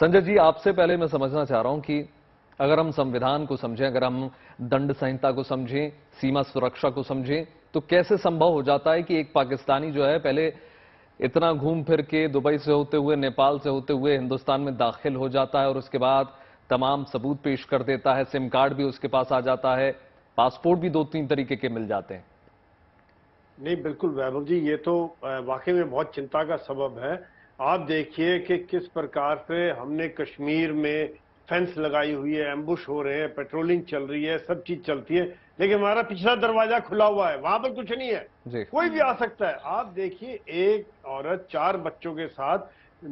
संजय जी, आपसे पहले मैं समझना चाह रहा हूं कि अगर हम संविधान को समझें, अगर हम दंड संहिता को समझें, सीमा सुरक्षा को समझें, तो कैसे संभव हो जाता है कि एक पाकिस्तानी जो है पहले इतना घूम फिर के दुबई से होते हुए, नेपाल से होते हुए हिंदुस्तान में दाखिल हो जाता है और उसके बाद तमाम सबूत पेश कर देता है, सिम कार्ड भी उसके पास आ जाता है, पासपोर्ट भी 2-3 तरीके के मिल जाते हैं। नहीं, बिल्कुल वैभव जी, ये तो वाकई में बहुत चिंता का सबब है। आप देखिए कि किस प्रकार से हमने कश्मीर में फेंस लगाई हुई है, एम्बुश हो रहे हैं, पेट्रोलिंग चल रही है, सब चीज चलती है, लेकिन हमारा पिछला दरवाजा खुला हुआ है, वहां पर कुछ नहीं है, जी। कोई भी आ सकता है। आप देखिए, एक औरत 4 बच्चों के साथ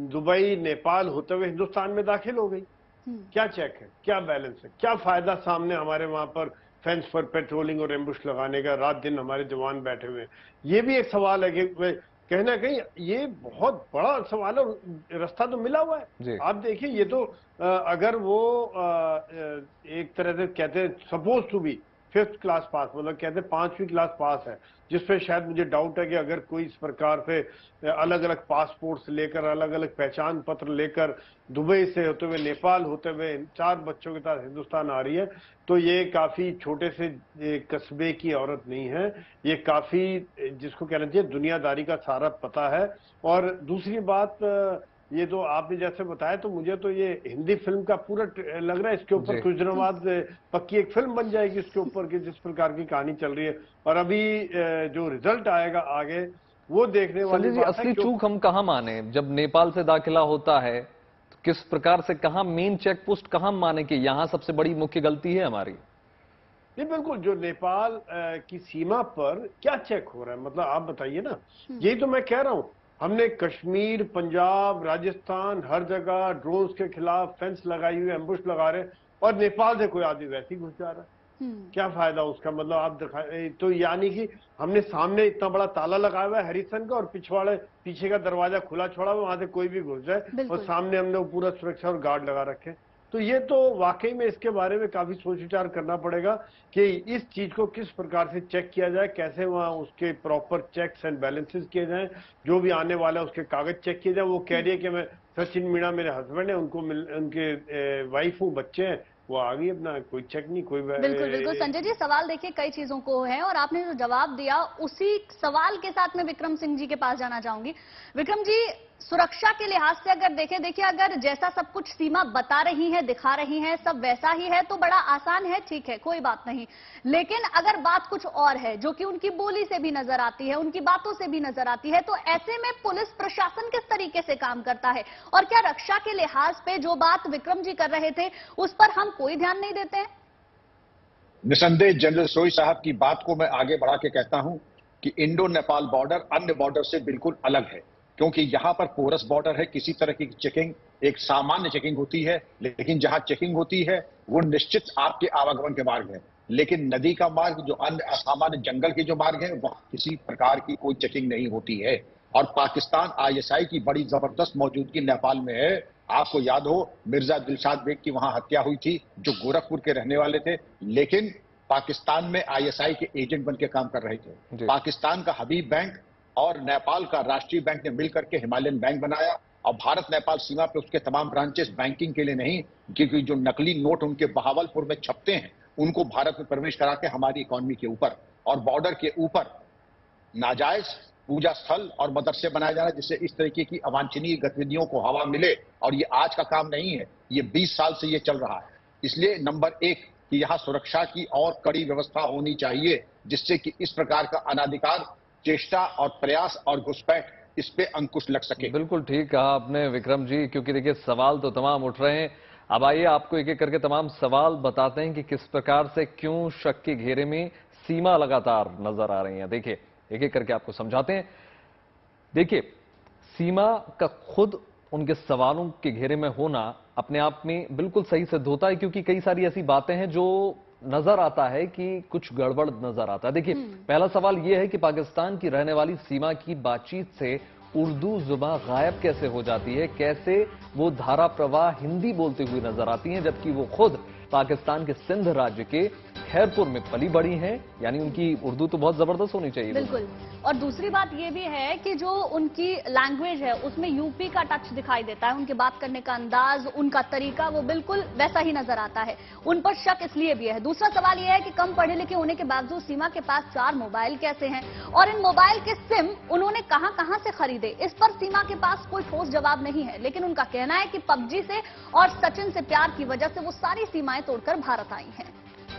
दुबई नेपाल होते हुए हिंदुस्तान में दाखिल हो गई। क्या चेक है, क्या बैलेंस है, क्या फायदा सामने हमारे वहां पर फेंस पर पेट्रोलिंग और एम्बुश लगाने का, रात दिन हमारे जवान बैठे हुए हैं। ये भी एक सवाल है कि कहीं ना कहीं ये बहुत बड़ा सवाल है। रास्ता तो मिला हुआ है। आप देखिए, ये तो अगर वो एक तरह से कहते हैं suppose to be 5th class pass, मतलब कहते हैं 5वीं क्लास पास है, जिसपे शायद मुझे डाउट है कि अगर कोई इस प्रकार से अलग अलग पासपोर्ट्स लेकर, अलग अलग पहचान पत्र लेकर दुबई से होते हुए, नेपाल होते हुए 4 बच्चों के साथ हिंदुस्तान आ रही है, तो ये काफी छोटे से कस्बे की औरत नहीं है, ये काफी, जिसको कहना चाहिए, दुनियादारी का सारा पता है। और दूसरी बात, ये तो आपने जैसे बताया, तो मुझे तो ये हिंदी फिल्म का पूरा लग रहा है, इसके ऊपर कुछ दिनों बाद पक्की एक फिल्म बन जाएगी इसके ऊपर की, जिस प्रकार की कहानी चल रही है। और अभी जो रिजल्ट आएगा आगे, वो देखने वाली संजय जी, बात है। असली चूक हम कहां माने? जब नेपाल से दाखिला होता है तो किस प्रकार से, कहां मेन चेक पोस्ट कहां माने कि यहां सबसे बड़ी मुख्य गलती है हमारी? नहीं, बिल्कुल, जो नेपाल की सीमा पर क्या चेक हो रहा है, मतलब आप बताइए ना। यही तो मैं कह रहा हूं, हमने कश्मीर, पंजाब, राजस्थान, हर जगह ड्रोन्स के खिलाफ फेंस लगाई हुई, एम्बुश लगा रहे हैं, और नेपाल से कोई आदमी वैसे ही घुस जा रहा है। क्या फायदा उसका? मतलब आप दिखाए तो, यानी कि हमने सामने इतना बड़ा ताला लगाया हुआ है हैरिसन का, और पिछवाड़े पीछे का दरवाजा खुला छोड़ा हुआ, वहां से कोई भी घुस जाए, और सामने हमने वो पूरा सुरक्षा और गार्ड लगा रखे। तो ये तो वाकई में इसके बारे में काफी सोच विचार करना पड़ेगा कि इस चीज को किस प्रकार से चेक किया जाए, कैसे वहां उसके प्रॉपर चेक्स एंड बैलेंसेस किए जाएं, जो भी आने वाला है उसके कागज चेक किए जाए। वो कह रही है कि मैं, सचिन मीणा मेरे हस्बैंड है, उनको उनके वाइफ हूँ, बच्चे हैं, वो आ गई, अपना कोई चेक नहीं, कोई। बिल्कुल बिल्कुल संजय जी, सवाल देखिए कई चीजों को है, और आपने जो जवाब दिया उसी सवाल के साथ मैं विक्रम सिंह जी के पास जाना चाहूंगी। विक्रम जी, सुरक्षा के लिहाज से अगर देखिए अगर जैसा सब कुछ सीमा बता रही है, दिखा रही है, सब वैसा ही है तो बड़ा आसान है, ठीक है, कोई बात नहीं। लेकिन अगर बात कुछ और है, जो कि उनकी बोली से भी नजर आती है, उनकी बातों से भी नजर आती है, तो ऐसे में पुलिस प्रशासन किस तरीके से काम करता है? और क्या रक्षा के लिहाज पे जो बात विक्रम जी कर रहे थे उस पर हम कोई ध्यान नहीं देते हैं? निसंदेह जनरल सोई साहब की बात को मैं आगे बढ़ा के कहता हूं कि इंडो नेपाल बॉर्डर अन्य बॉर्डर से बिल्कुल अलग है, क्योंकि यहां पर पोरस बॉर्डर है। किसी तरह की चेकिंग, एक सामान्य चेकिंग होती है, लेकिन जहां चेकिंग होती है वो निश्चित आपके आवागमन के मार्ग है। लेकिन नदी का मार्ग, जो अन्य असामान्य जंगल के जो मार्ग है, वहां किसी प्रकार की कोई चेकिंग नहीं होती है। और पाकिस्तान आईएसआई की बड़ी जबरदस्त मौजूदगी नेपाल में है। आपको याद हो, मिर्जा दिलशाद बेग की वहां हत्या हुई थी, जो गोरखपुर के रहने वाले थे, लेकिन पाकिस्तान में आईएसआई के एजेंट बनकर काम कर रहे थे। पाकिस्तान का हबीब बैंक और नेपाल का राष्ट्रीय बैंक ने मिलकर के हिमालयन बैंक बनाया, और भारत नेपाल सीमा पे उसके तमाम ब्रांचेस बैंकिंग के लिए नहीं, क्योंकि जो नकली नोट उनके बहावलपुर में छपते हैं, उनको भारत में प्रवेश करा के हमारी इकोनॉमी के ऊपर और बॉर्डर के ऊपर नाजायज पूजा स्थल और मदरसे बनाए जा रहे हैं, जिससे इस तरीके की अवांछनीय गतिविधियों को हवा मिले। और ये आज का काम नहीं है, ये 20 साल से ये चल रहा है। इसलिए नंबर 1 कि यहाँ सुरक्षा की और कड़ी व्यवस्था होनी चाहिए, जिससे कि इस प्रकार का अनाधिकार चेष्टा और प्रयास और घुसपैठ, इस पे अंकुश लग सके। बिल्कुल ठीक कहा आपने विक्रम जी, क्योंकि देखिए सवाल तो तमाम उठ रहे हैं। अब आइए आपको एक एक करके तमाम सवाल बताते हैं कि किस प्रकार से, क्यों शक के घेरे में सीमा लगातार नजर आ रही है। देखिए एक एक करके आपको समझाते हैं। देखिए, सीमा का खुद उनके सवालों के घेरे में होना अपने आप में बिल्कुल सही सिद्ध होता है, क्योंकि कई सारी ऐसी बातें हैं जो नजर आता है कि कुछ गड़बड़ नजर आता है। देखिए, पहला सवाल यह है कि पाकिस्तान की रहने वाली सीमा की बातचीत से उर्दू जुबान गायब कैसे हो जाती है? कैसे वो धारा प्रवाह हिंदी बोलती हुई नजर आती हैं, जबकि वो खुद पाकिस्तान के सिंध राज्य के खैरपुर में पली बड़ी हैं, यानी उनकी उर्दू तो बहुत जबरदस्त होनी चाहिए। बिल्कुल। और दूसरी बात ये भी है कि जो उनकी लैंग्वेज है उसमें यूपी का टच दिखाई देता है, उनके बात करने का अंदाज, उनका तरीका वो बिल्कुल वैसा ही नजर आता है। उन पर शक इसलिए भी है। दूसरा सवाल यह है कि कम पढ़े लिखे होने के बावजूद सीमा के पास 4 मोबाइल कैसे हैं, और इन मोबाइल के सिम उन्होंने कहां से खरीदे, इस पर सीमा के पास कोई ठोस जवाब नहीं है। लेकिन उनका कहना है कि पबजी से और सचिन से प्यार की वजह से वो सारी सीमाएं तोड़कर भारत आई हैं।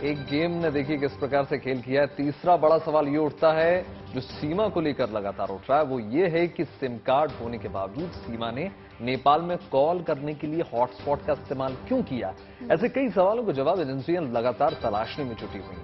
एक गेम ने देखिए किस प्रकार से खेल किया है। तीसरा बड़ा सवाल ये उठता है जो सीमा को लेकर लगातार उठ रहा है, वो ये है कि सिम कार्ड होने के बावजूद सीमा ने नेपाल में कॉल करने के लिए हॉटस्पॉट का इस्तेमाल क्यों किया। ऐसे कई सवालों के जवाब एजेंसियां लगातार तलाशने में जुटी हुई हैं।